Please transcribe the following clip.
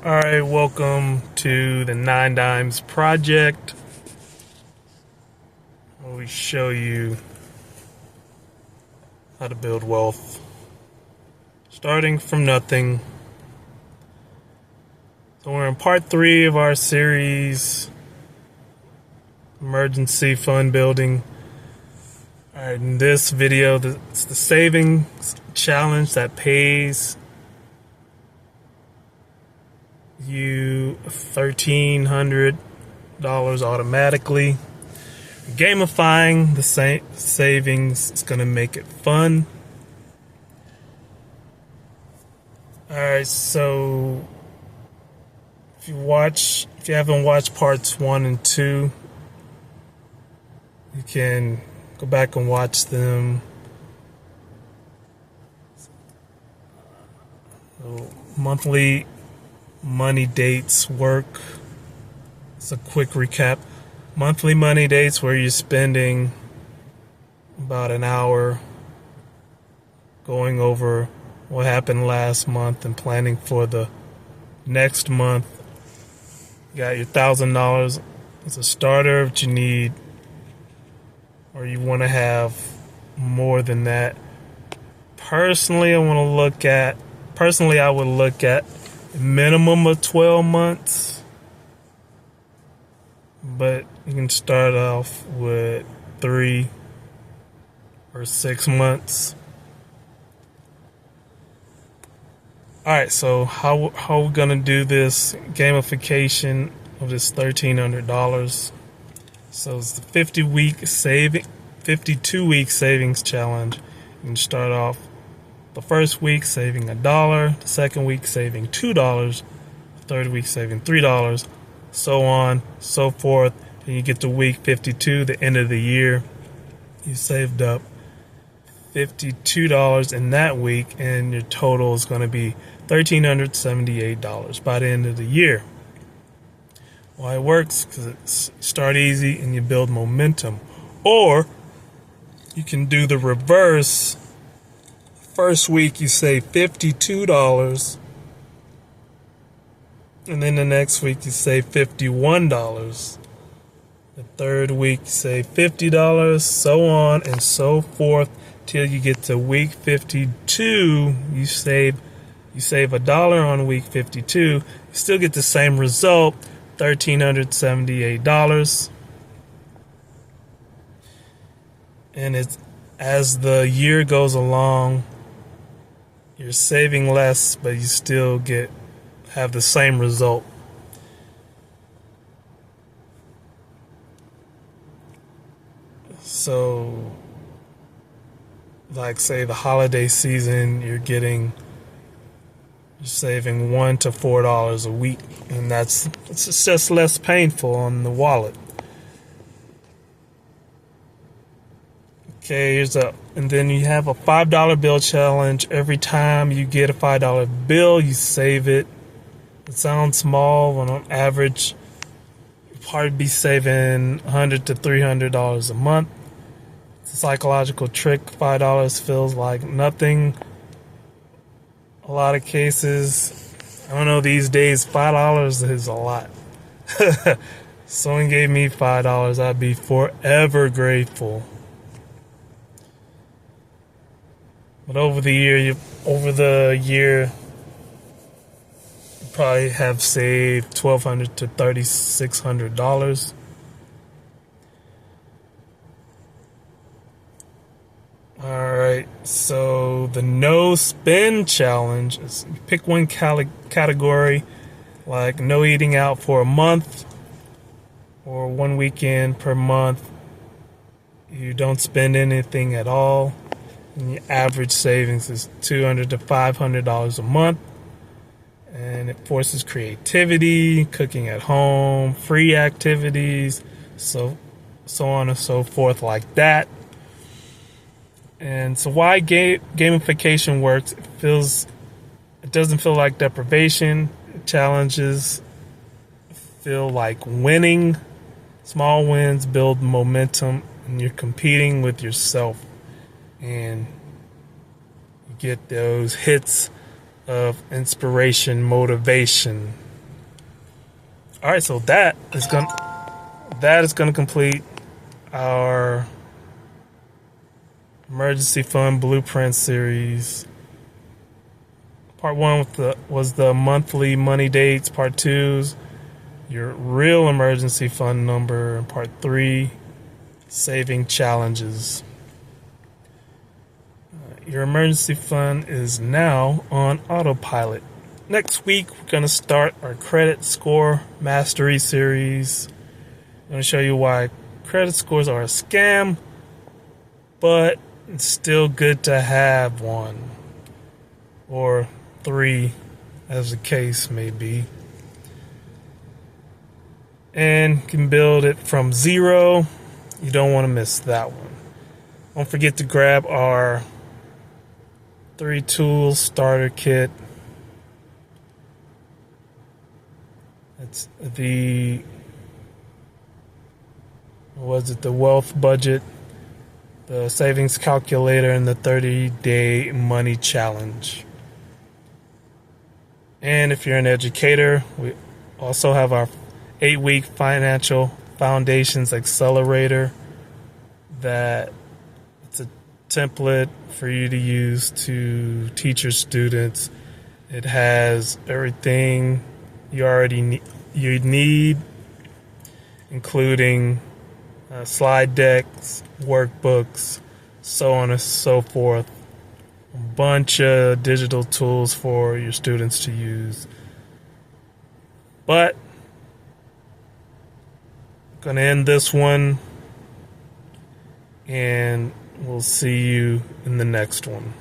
Alright, welcome to the 9 Dimes Project, where we show you how to build wealth starting from nothing. So we're in part 3 of our series, Emergency Fund Building. Alright, in this video, it's the savings challenge that pays you $1,300 automatically. Gamifying the savings is going to make it fun. Alright, so if you haven't watched parts 1 and 2, you can go back and watch them. So, monthly money dates work. It's a quick recap. Monthly money dates where you're spending about an hour going over what happened last month and planning for the next month. You got your $1,000 as a starter if you need, or you want to have more than that. Personally, I would look at minimum of 12 months, but you can start off with 3 or 6 months. Alright, so how we're gonna do this gamification of this $1,300? So it's the 52-week savings challenge. You can start off the first week saving $1, the second week saving $2, the third week saving $3, so on, so forth. And you get to week 52, the end of the year. You saved up $52 in that week, and your total is going to be $1,378 by the end of the year. Why it works? Because it's start easy and you build momentum. Or you can do the reverse. First week you save $52, and then the next week you save $51. The third week you save $50, so on and so forth till you get to week 52. You save $1 on week 52. You still get the same result, $1,378. And it's as the year goes along, you're saving less, but you still have the same result. So, like say the holiday season, you're saving $1 to $4 a week, and it's just less painful on the wallet. Okay, and then you have a $5 bill challenge. Every time you get a $5 bill, you save it. It sounds small, but on average, you'll probably be saving $100 to $300 a month. It's a psychological trick. $5 feels like nothing. A lot of cases, I don't know, these days, $5 is a lot. Someone gave me $5, I'd be forever grateful. But over the year, you probably have saved $1,200 to $3,600. Alright, so the no spend challenge is you pick one category, like no eating out for a month or one weekend per month. You don't spend anything at all. And your average savings is $200 to $500 a month. And it forces creativity, cooking at home, free activities, so on and so forth like that. And so why gamification works, it doesn't feel like deprivation. Challenges feel like winning. Small wins build momentum, and you're competing with yourself. And you get those hits of inspiration, motivation. All right, so that is gonna complete our emergency fund blueprint series. Part one was the monthly money dates. Part two is your real emergency fund number. And part three, saving challenges. Your emergency fund is now on autopilot. Next week, we're going to start our credit score mastery series. I'm going to show you why credit scores are a scam, but it's still good to have one or three, as the case may be. And can build it from zero. You don't want to miss that one. Don't forget to grab our 3 tools starter kit. It's the wealth budget, the savings calculator, and the 30-day money challenge. And if you're an educator, we also have our 8-week financial foundations accelerator. That it's a template for you to use to teach your students. It has everything you need, including slide decks, workbooks, so on and so forth. A bunch of digital tools for your students to use. But I'm going to end this one, and we'll see you in the next one.